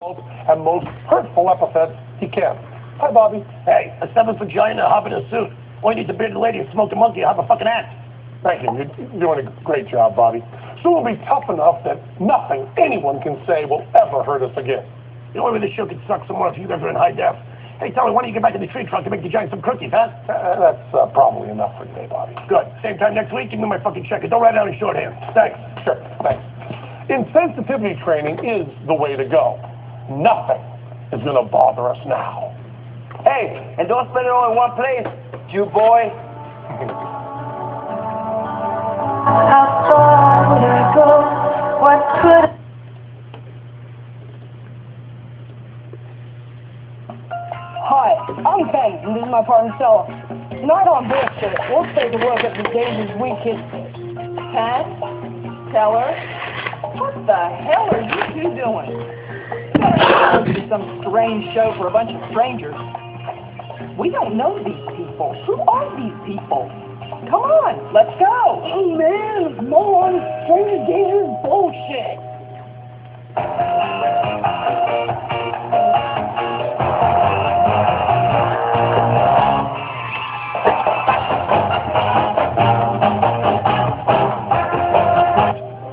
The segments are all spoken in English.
and most hurtful epithets he can. Hi, Bobby. Hey, a seventh vagina, hop in a suit. All you need is a bearded lady, a smoked a monkey, hop a fucking ass. Thank you. You're doing a great job, Bobby. Soon we'll be tough enough that nothing anyone can say will ever hurt us again. The only way this show could suck some more if you guys are in high def. Hey, tell me, why don't you get back in the tree trunk to make the giant some cookies, huh? That's probably enough for today, Bobby. Good. Same time next week, give me my fucking check. And don't write it down in shorthand. Thanks. Sure, thanks. Insensitivity training is the way to go. Nothing is going to bother us now. Hey, and don't spend it all in one place, Jew boy. How far would I go? What could Hi, I'm Ben, and this is my partner Stella. Tonight on Bullshit, we'll take a look at the dangers we can... Pat? Teller? What the hell are you two doing? This is some strange show for a bunch of strangers. We don't know these people. Who are these people? Come on, let's go. Oh man, more on stranger danger bullshit.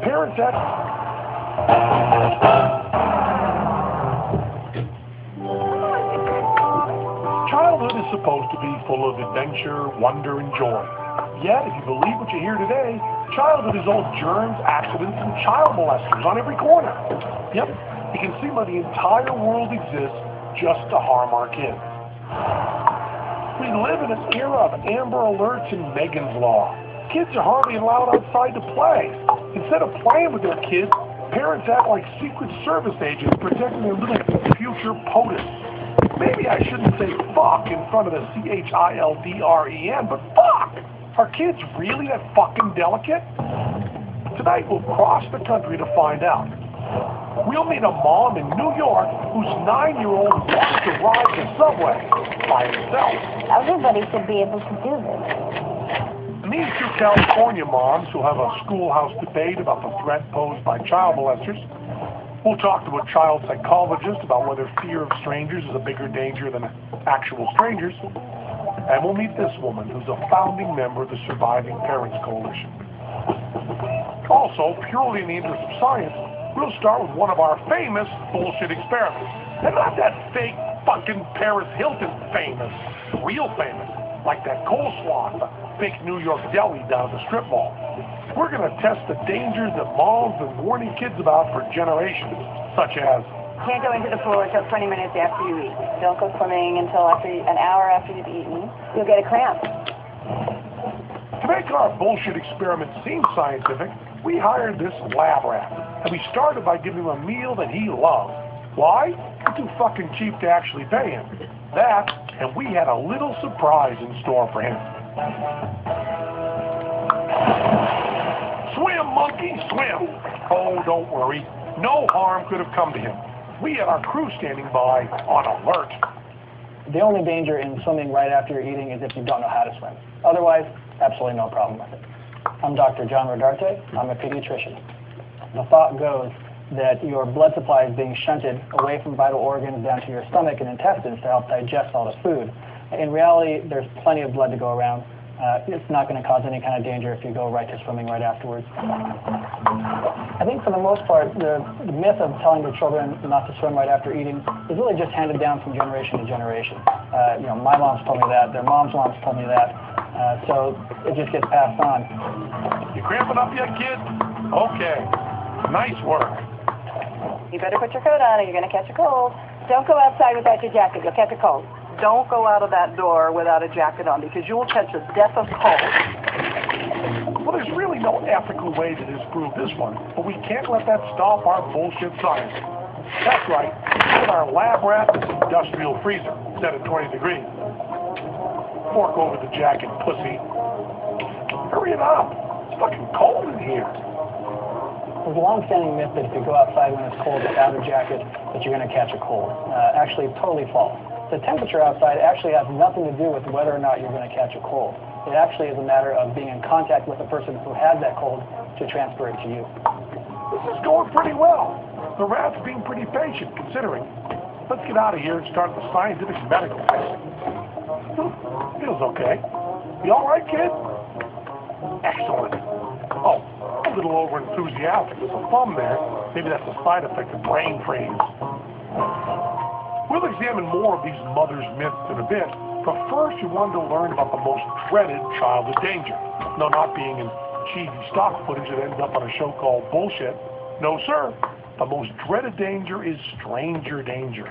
Parents at... Childhood is supposed to be full of adventure, wonder, and joy. Yet, if you believe what you hear today, childhood is all germs, accidents, and child molesters on every corner. Yep, you can see why the entire world exists just to harm our kids. We live in an era of Amber Alerts and Megan's Law. Kids are hardly allowed outside to play. Instead of playing with their kids, parents act like Secret Service agents protecting their little future POTUS. Maybe I shouldn't say fuck in front of the CHILDREN, but fuck! Are kids really that fucking delicate? Tonight we'll cross the country to find out. We'll meet a mom in New York whose 9-year-old wants to ride the subway by himself. Everybody should be able to do this. These two California moms who have a schoolhouse debate about the threat posed by child molesters. We'll talk to a child psychologist about whether fear of strangers is a bigger danger than actual strangers. And we'll meet this woman who's a founding member of the Surviving Parents Coalition. Also, purely in the interest of science, we'll start with one of our famous bullshit experiments. And not that fake fucking Paris Hilton famous, real famous, like that coleslaw at the fake New York deli down at the strip mall. We're going to test the dangers that moms have been warning kids about for generations, such as can't go into the pool until 20 minutes after you eat. Don't go swimming until an hour after you've eaten. You'll get a cramp. To make our bullshit experiment seem scientific, we hired this lab rat, and we started by giving him a meal that he loved. Why? We're too fucking cheap to actually pay him. That, and we had a little surprise in store for him. Swim, monkey, swim! Oh, don't worry. No harm could have come to him. We had our crew standing by on alert. The only danger in swimming right after you're eating is if you don't know how to swim. Otherwise, absolutely no problem with it. I'm Dr. John Rodarte. I'm a pediatrician. The thought goes that your blood supply is being shunted away from vital organs down to your stomach and intestines to help digest all the food. In reality, there's plenty of blood to go around. It's not going to cause any kind of danger if you go right to swimming right afterwards. I think for the most part, the myth of telling your children not to swim right after eating is really just handed down from generation to generation. My mom's told me that, their mom's told me that, so it just gets passed on. You cramping up yet, kid? Okay. Nice work. You better put your coat on or you're going to catch a cold. Don't go outside without your jacket. You'll catch a cold. Don't go out of that door without a jacket on because you will catch a death of cold. Well, there's really no ethical way to disprove this one, but we can't let that stop our bullshit science. That's right. Put our lab rat in this industrial freezer instead of 20 degrees. Fork over the jacket, pussy. Hurry it up. It's fucking cold in here. There's a long-standing myth that if you go outside when it's cold without a jacket, that you're going to catch a cold. Actually, totally false. The temperature outside actually has nothing to do with whether or not you're going to catch a cold. It actually is a matter of being in contact with the person who has that cold to transfer it to you. This is going pretty well. The rat's being pretty patient, considering. Let's get out of here and start the scientific medical testing. Feels okay. You all right, kid? Excellent. Oh, a little over-enthusiastic with a thumb there. Maybe that's a side effect of brain freeze. We'll examine more of these mother's myths in a bit, but first you wanted to learn about the most dreaded childhood danger. No, not being in cheesy stock footage that ends up on a show called Bullshit. No, sir. The most dreaded danger is stranger danger.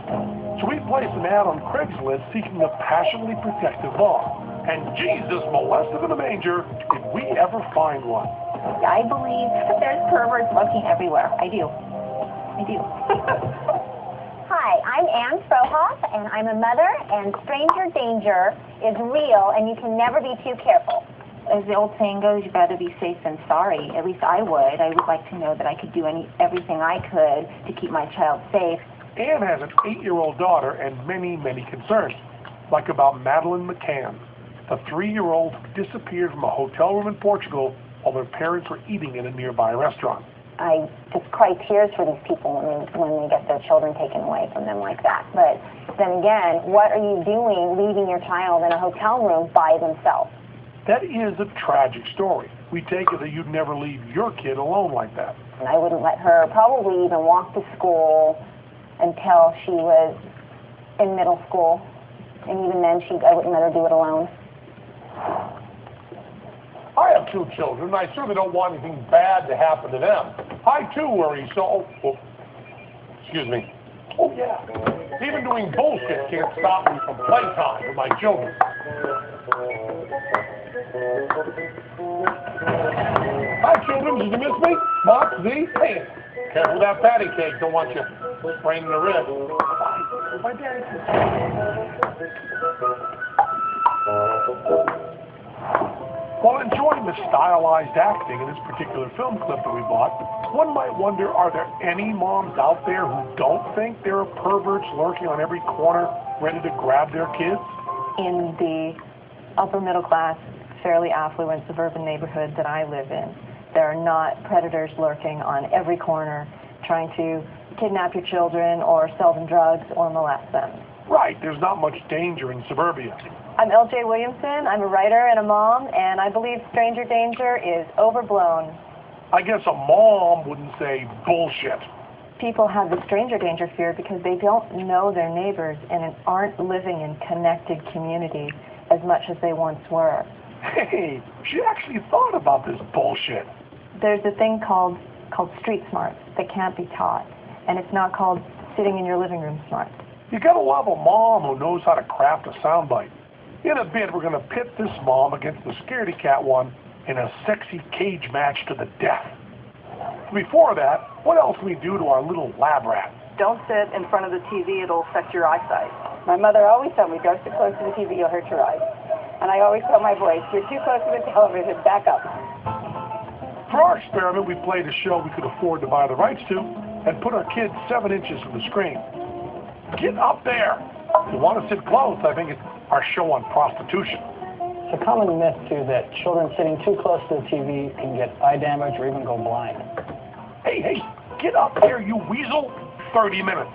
So we placed an ad on Craigslist seeking a passionately protective mom. And Jesus molested in a manger, did we ever find one? I believe that there's perverts lurking everywhere. I do. Hi, I'm Ann Frohoff, and I'm a mother, and stranger danger is real, and you can never be too careful. As the old saying goes, you better be safe than sorry. At least I would. I would like to know that I could do everything I could to keep my child safe. Ann has an 8-year-old daughter and many, many concerns, like about Madeleine McCann, the 3-year-old who disappeared from a hotel room in Portugal while their parents were eating in a nearby restaurant. I just cry tears for these people when they get their children taken away from them like that. But then again, what are you doing leaving your child in a hotel room by themselves? That is a tragic story. We take it that you'd never leave your kid alone like that. And I wouldn't let her probably even walk to school until she was in middle school. And even then, I wouldn't let her do it alone. I have 2 children, and I certainly don't want anything bad to happen to them. I, too, worry, so... excuse me. Oh, yeah. Even doing bullshit can't stop me from playtime with my children. Hi, children. Did you miss me? Mark, Z? Hey, careful with that patty cake. Don't want you spraining the rib. My daddy. While enjoying the stylized acting in this particular film clip that we bought, one might wonder, are there any moms out there who don't think there are perverts lurking on every corner ready to grab their kids? In the upper middle class, fairly affluent suburban neighborhood that I live in, there are not predators lurking on every corner trying to kidnap your children or sell them drugs or molest them. Right, there's not much danger in suburbia. I'm L.J. Williamson. I'm a writer and a mom, and I believe stranger danger is overblown. I guess a mom wouldn't say bullshit. People have the stranger danger fear because they don't know their neighbors and aren't living in connected community as much as they once were. Hey, she actually thought about this bullshit. There's a thing called street smarts that can't be taught, and it's not called sitting in your living room smart. You gotta love a mom who knows how to craft a soundbite. In a bit, we're gonna pit this mom against the scaredy cat one in a sexy cage match to the death. Before that, what else can we do to our little lab rat? Don't sit in front of the TV, it'll affect your eyesight. My mother always told me, don't sit close to the TV, you'll hurt your eyes. And I always tell my boys, you're too close to the television, back up. For our experiment, we played a show we could afford to buy the rights to and put our kids 7 inches from the screen. Get up there! If you want to sit close, I think it's our show on prostitution. It's a common myth, too, that children sitting too close to the TV can get eye damage or even go blind. Hey, get up there, you weasel! 30 minutes.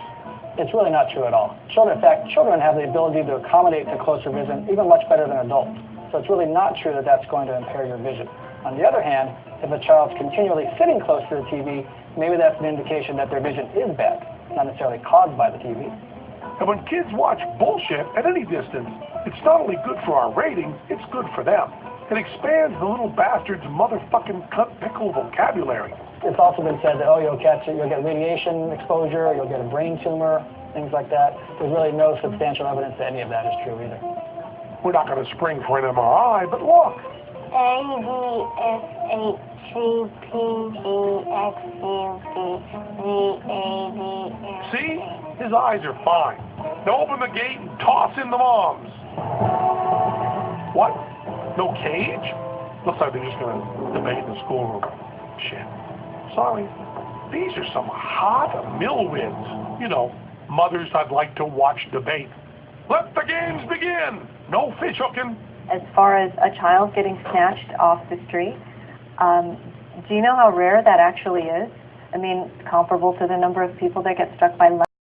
It's really not true at all. In fact, children have the ability to accommodate to closer vision even much better than adults. So it's really not true that that's going to impair your vision. On the other hand, if a child's continually sitting close to the TV, maybe that's an indication that their vision is bad, not necessarily caused by the TV. And when kids watch bullshit at any distance, it's not only good for our ratings, it's good for them. It expands the little bastard's motherfucking cunt pickle vocabulary. It's also been said that, you'll get radiation exposure, you'll get a brain tumor, things like that. There's really no substantial evidence that any of that is true either. We're not going to spring for an MRI, but look. See? His eyes are fine. Now open the gate and toss in the moms. What? No cage? Looks like they're just going to debate in the schoolroom. Shit. Sorry. These are some hot millwids. You know, mothers I'd like to watch debate. Let the games begin. No fish hooking. As far as a child getting snatched off the street, do you know how rare that actually is? I mean, comparable to the number of people that get struck by lightning.